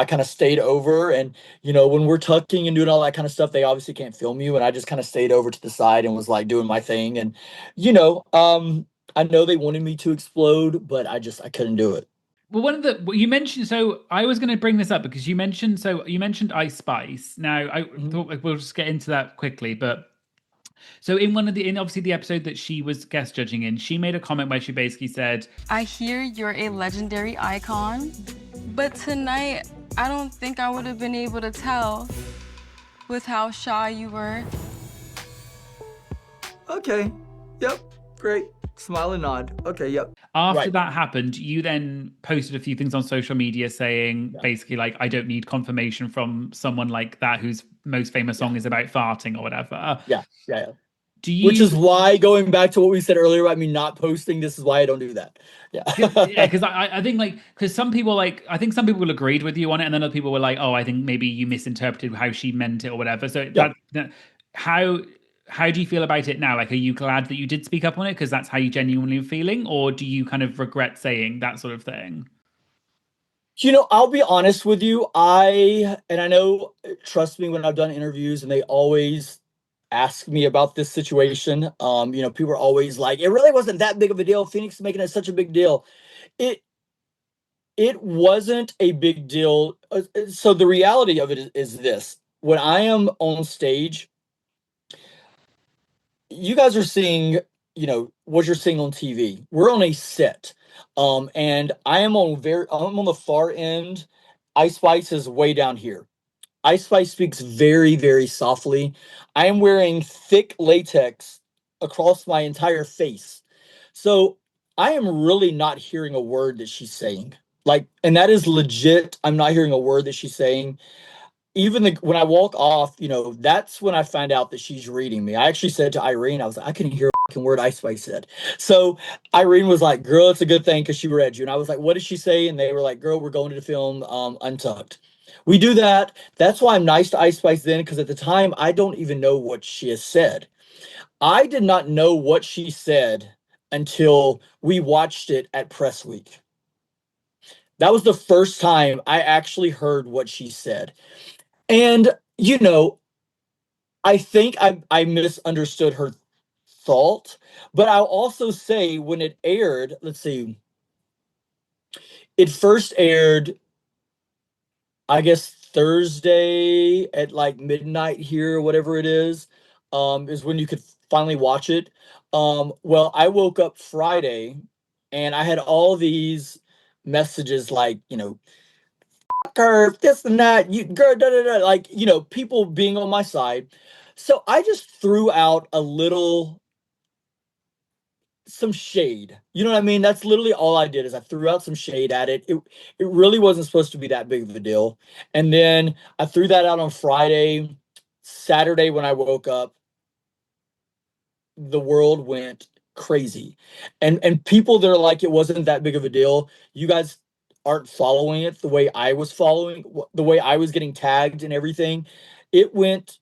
kind of stayed over and, when we're tucking and doing all that kind of stuff, they obviously can't film you. And I just kind of stayed over to the side and was like doing my thing. And, I know they wanted me to explode, but I couldn't do it. Well, you mentioned, so I was going to bring this up because you mentioned Ice Spice. Now, I thought we'll just get into that quickly, but so in obviously the episode that she was guest judging in, she made a comment where she basically said, I hear you're a legendary icon, but tonight I don't think I would have been able to tell with how shy you were. Okay. Yep. Great. Smile and nod. Okay, yep. After that happened, you then posted a few things on social media saying basically like, I don't need confirmation from someone like that whose most famous song is about farting or whatever. Yeah. Which is why, going back to what we said earlier about me not posting, this is why I don't do that. Yeah. Because I think because some people I think some people agreed with you on it, and then other people were like, oh, I think maybe you misinterpreted how she meant it or whatever. So how do you feel about it now? Like, are you glad that you did speak up on it because that's how you genuinely feeling, or do you kind of regret saying that sort of thing? I'll be honest with you. I know, trust me, when I've done interviews and they always ask me about this situation, people are always like, it really wasn't that big of a deal. Phoenix is making it such a big deal. It wasn't a big deal. So the reality of it is this: when I am on stage, you guys are seeing, what you're seeing on TV. We're on a set. And I'm on the far end. Ice Spice is way down here. Ice Spice speaks very, very softly. I am wearing thick latex across my entire face. So I am really not hearing a word that she's saying. And that is legit. I'm not hearing a word that she's saying. Even when I walk off, that's when I find out that she's reading me. I actually said to Irene, I was like, I couldn't hear a fucking word Ice Spice said. So Irene was like, girl, it's a good thing because she read you. And I was like, what did she say? And they were like, girl, we're going to the film Untucked. We do that. That's why I'm nice to Ice Spice then, because at the time, I don't even know what she has said. I did not know what she said until we watched it at press week. That was the first time I actually heard what she said. And, I think I misunderstood her thought, but I'll also say when it aired, let's see, it first aired, I guess, Thursday at like midnight here, or whatever it is when you could finally watch it. Well, I woke up Friday and I had all these messages like, her, this and that, you girl, da, da, da, like, people being on my side. So I just threw out some shade. You know what I mean? That's literally all I did is I threw out some shade at it. It really wasn't supposed to be that big of a deal. And then I threw that out on Friday. Saturday when I woke up, the world went crazy. And people that are like, it wasn't that big of a deal. You guys aren't following it the way I was following, the way I was getting tagged and everything. It went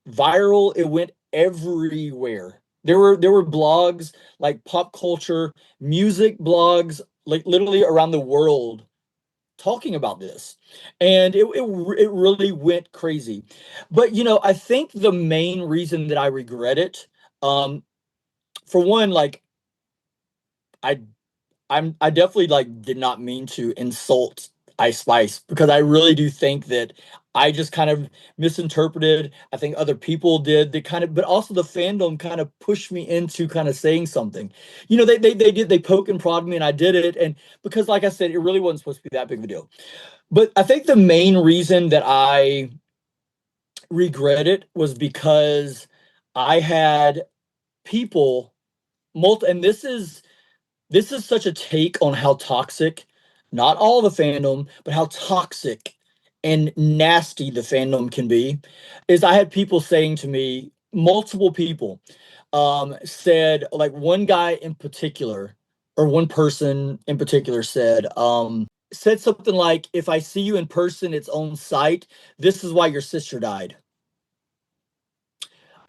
viral. It went everywhere. There were blogs, like pop culture, music blogs, like literally around the world talking about this. And it really went crazy. But, I think the main reason that I regret it, for one, like I definitely like did not mean to insult Ice Spice, because I really do think that I just kind of misinterpreted. I think other people did. But also the fandom kind of pushed me into kind of saying something. They poke and prod me, and I did it. And because, like I said, it really wasn't supposed to be that big of a deal. But I think the main reason that I regret it was because I had people, and this is such a take on how toxic, not all the fandom, but how toxic and nasty the fandom can be, is I had people saying to me, multiple people said, like one guy in particular, or one person in particular said something like, if I see you in person, it's on site. This is why your sister died.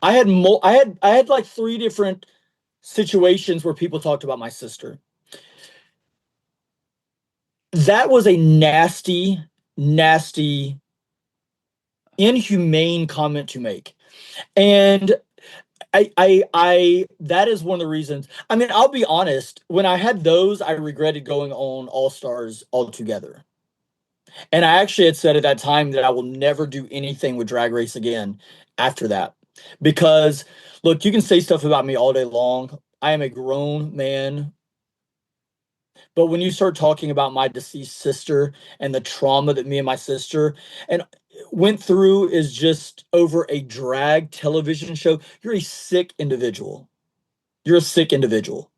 I had like three different situations where people talked about my sister. That was a nasty, nasty, inhumane comment to make. And that is one of the reasons. I mean, I'll be honest, when I had those, I regretted going on All Stars altogether. And I actually had said at that time that I will never do anything with Drag Race again after that. Because, look, you can say stuff about me all day long. I am a grown man. But when you start talking about my deceased sister and the trauma that me and my sister and went through is just over a drag television show, you're a sick individual. You're a sick individual.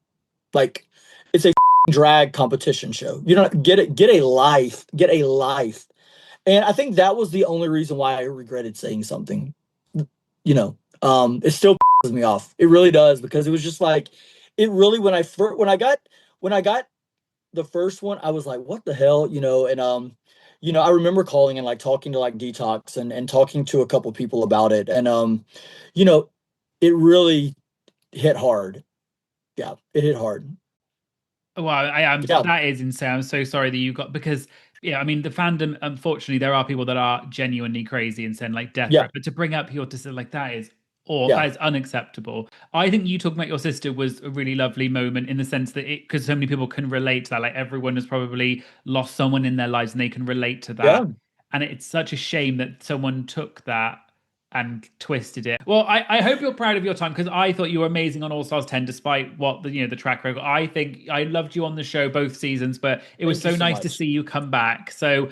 Like, it's a drag competition show. You don't get it. Get a life. Get a life. And I think that was the only reason why I regretted saying something. You know, it still pisses me off. It really does, because it was just like, it really, when I got the first one, I was like, what the hell, you know? And I remember calling and like talking to like Detox and talking to a couple people about it, and you know, it really hit hard. Yeah, it hit hard. Well, I am. Yeah. That is insane. I'm so sorry that you got, because yeah, I mean the fandom. Unfortunately, there are people that are genuinely crazy and send like death Yeah. threats. But to bring up people to say like that is, or Yeah. that is unacceptable. I think you talking about your sister was a really lovely moment in the sense that because so many people can relate to that. Like everyone has probably lost someone in their lives and they can relate to that. Yeah. And it's such a shame that someone took that and twisted it. Well, I hope you're proud of your time, because I thought you were amazing on All Stars 10, despite what the track record. I think I loved you on the show both seasons, but it was Thank you so so nice to much. see you come back. So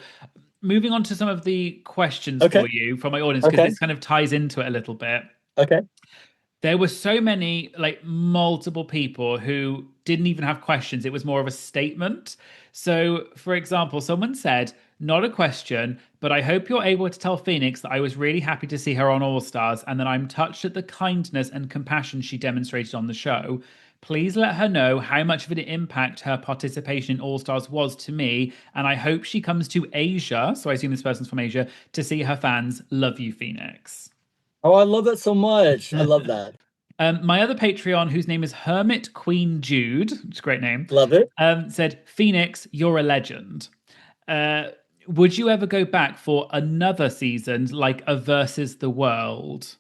moving on to some of the questions Okay. for you from my audience, because Okay. this kind of ties into it a little bit. Okay. There were so many, like multiple people who didn't even have questions. It was more of a statement. So, for example, someone said, not a question, but I hope you're able to tell Phoenix that I was really happy to see her on All Stars and that I'm touched at the kindness and compassion she demonstrated on the show. Please let her know how much of an impact her participation in All Stars was to me, and I hope she comes to Asia, so I assume this person's from Asia, to see her fans. Love you, Phoenix. Oh, I love that so much. I love that. My other Patreon, whose name is Hermit Queen Jude, which is a great name, Love it. said, Phoenix, you're a legend. Would you ever go back for another season, like a Versus the World?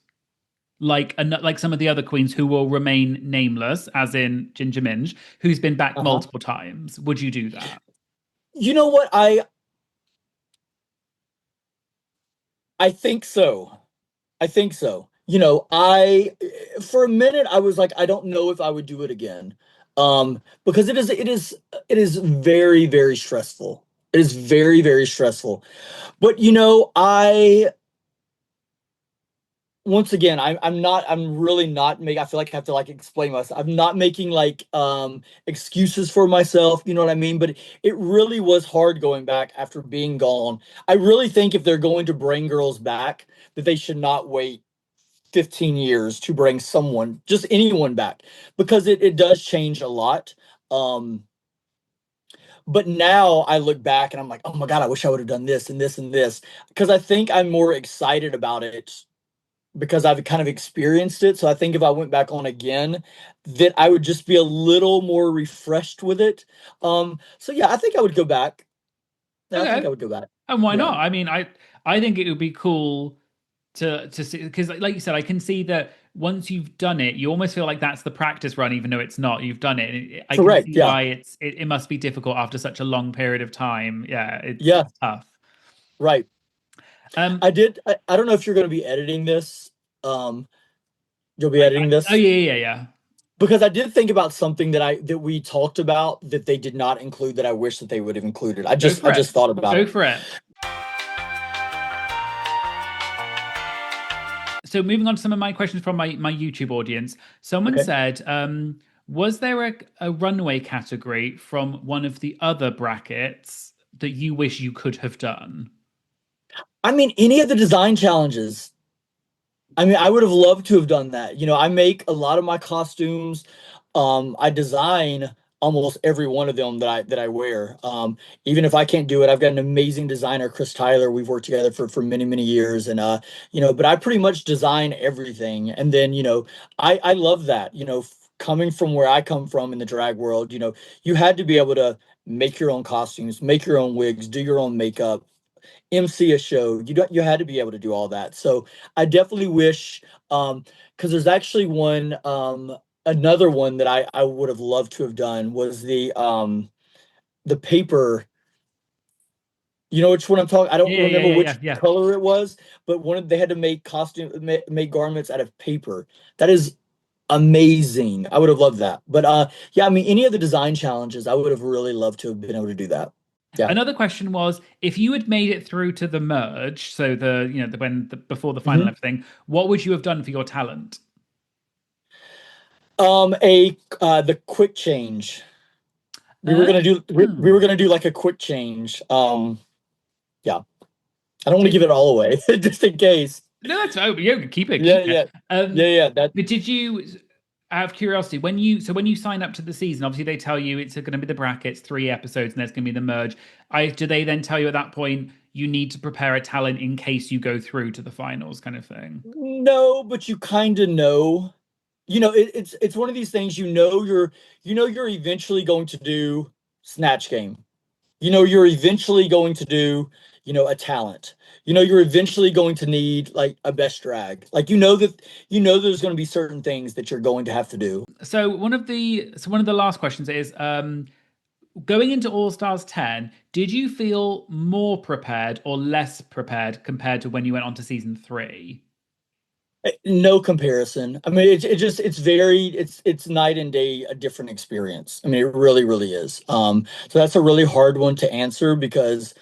Like some of the other queens who will remain nameless, as in Ginger Minge, who's been back multiple times. Would you do that? You know what? I think so. I think so. You know, for a minute I was like, I don't know if I would do it again. Because it is very, very stressful. It is very, very stressful. But you know, once again, I'm really not making, I feel like I have to like explain myself. I'm not making like excuses for myself, you know what I mean? But it really was hard going back after being gone. I really think if they're going to bring girls back, that they should not wait 15 years to bring someone, just anyone back, because it does change a lot. But now I look back and I'm like, oh my God, I wish I would have done this and this and this. Because I think I'm more excited about it because I've kind of experienced it. So I think if I went back on again, that I would just be a little more refreshed with it. So yeah, I think I would go back. Yeah, I think I would go back. And why Yeah. not? I mean, I think it would be cool to see, because like you said, I can see that once you've done it, you almost feel like that's the practice run, even though it's not. You've done it. And I can Correct. see Yeah. why it must be difficult after such a long period of time. Yeah, Yeah. it's tough. Right. I don't know if you're going to be editing this. You'll be editing this? Oh yeah. Because I did think about something that we talked about that they did not include that I wish that they would have included. I just thought about it. Go for it. So moving on to some of my questions from my YouTube audience. Someone said, was there a runway category from one of the other brackets that you wish you could have done? I mean, any of the design challenges. I mean, I would have loved to have done that. I make a lot of my costumes. I design almost every one of them that I wear. Even if I can't do it, I've got an amazing designer, Chris Tyler. We've worked together for many, many years, and but I pretty much design everything. And then, I love that. Coming from where I come from in the drag world, you had to be able to make your own costumes, make your own wigs, do your own makeup, MC a show. You had to be able to do all that. So I definitely wish because there's actually one another one that I would have loved to have done was the paper. You know which one I'm talking? I don't Yeah, yeah, remember yeah, which yeah, yeah. color it was, but they had to make make garments out of paper. That is amazing. I would have loved that. But yeah, I mean any of the design challenges, I would have really loved to have been able to do that. Yeah. Another question was, if you had made it through to the merge, so before the final Mhm. and everything, what would you have done for your talent? The quick change. We were Uh, gonna do we were gonna do like a quick change. Yeah. I don't want to did give it all away, just in case. no, that's oh, yeah, keep it, Yeah, keep it. yeah. Yeah, yeah. That But did you, out of curiosity, when you sign up to the season, obviously they tell you it's going to be the brackets, 3 episodes, and there's going to be the merge. Do they then tell you at that point you need to prepare a talent in case you go through to the finals, kind of thing? no, but you kind of know. It's one of these things you're eventually going to do Snatch Game. You're eventually going to do, a talent. You're eventually going to need like a best drag. Like there's going to be certain things that you're going to have to do. So one of the last questions is going into All Stars 10, did you feel more prepared or less prepared compared to when you went on to season 3? No comparison. I mean, it's night and day, a different experience. I mean, it really, really is. So that's a really hard one to answer because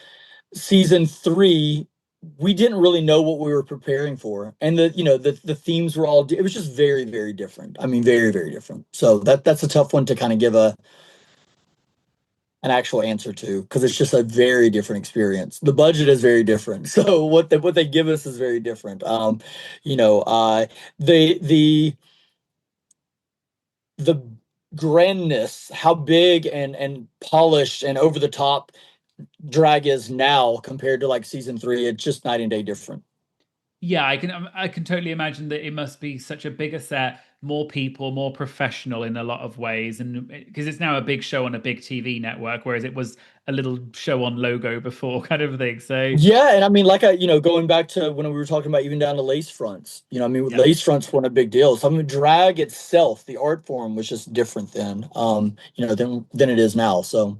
season 3, we didn't really know what we were preparing for, and the themes were all. It was just very, very different. I mean, very, very different. So that's a tough one to kind of give an actual answer to because it's just a very different experience. The budget is very different, so what they give us is very different. You know, the the grandness, how big and polished and over the top drag is now compared to like season 3, it's just night and day different. Yeah, I can totally imagine that it must be such a bigger set, more people, more professional in a lot of ways, and because it's now a big show on a big TV network, whereas it was a little show on Logo before, kind of thing. So Yeah, and I mean, like going back to when we were talking about even down to lace fronts, I mean, yeah, lace fronts weren't a big deal. So I mean, drag itself, the art form was just different then, than it is now. So,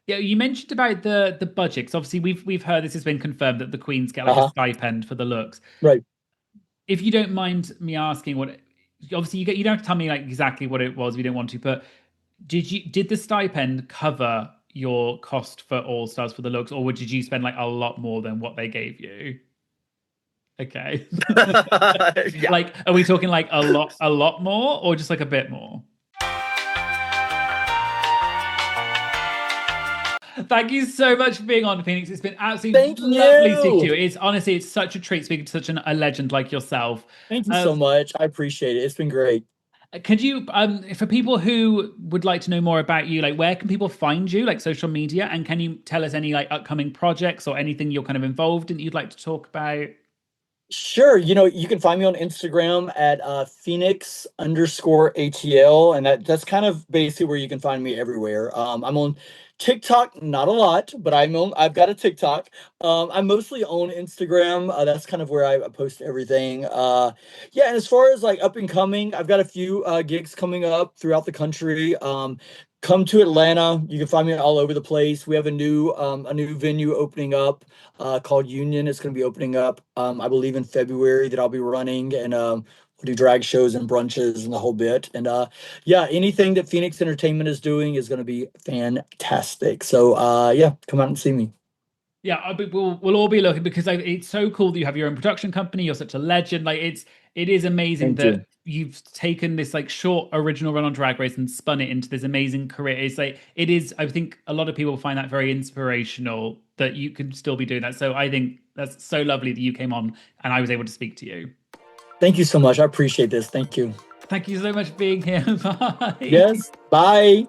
yeah. You mentioned about the budget. 'Cause obviously, we've heard this has been confirmed that the queens get like a uh-huh, stipend for the looks. right. If you don't mind me asking, what obviously you don't have to tell me like exactly what it was if you don't want to, but did the stipend cover your cost for All Stars for the looks, or did you spend like a lot more than what they gave you? Okay. Yeah. Like, are we talking like a lot more, or just like a bit more? Thank you so much for being on, Phoenix. It's been absolutely Thank lovely speaking to you. you. It's such a treat speaking to such a legend like yourself. Thank you Uh, so much. I appreciate it. It's been great. could you, for people who would like to know more about you, like where can people find you, like social media, and can you tell us any like upcoming projects or anything you're kind of involved in that you'd like to talk about? Sure. You can find me on Instagram at Phoenix_ATL, and that's kind of basically where you can find me everywhere. I'm on TikTok, not a lot, but I've got a TikTok. I'm mostly on Instagram. That's kind of where I post everything. Yeah, and as far as like up and coming, I've got a few gigs coming up throughout the country. Come to Atlanta. You can find me all over the place. We have a new venue opening up called Union. It's going to be opening up, I believe, in February that I'll be running, and we'll do drag shows and brunches and the whole bit. And yeah, anything that Phoenix Entertainment is doing is going to be fantastic. So yeah, come out and see me. Yeah, we'll all be looking because it's so cool that you have your own production company. You're such a legend. Like it is amazing Thank you. that you've taken this like short original run on Drag Race and spun it into this amazing career. It's like it is. I think a lot of people find that very inspirational that you can still be doing that. So I think that's so lovely that you came on and I was able to speak to you. Thank you so much. I appreciate this. Thank you. Thank you so much for being here. Bye. Yes. Bye.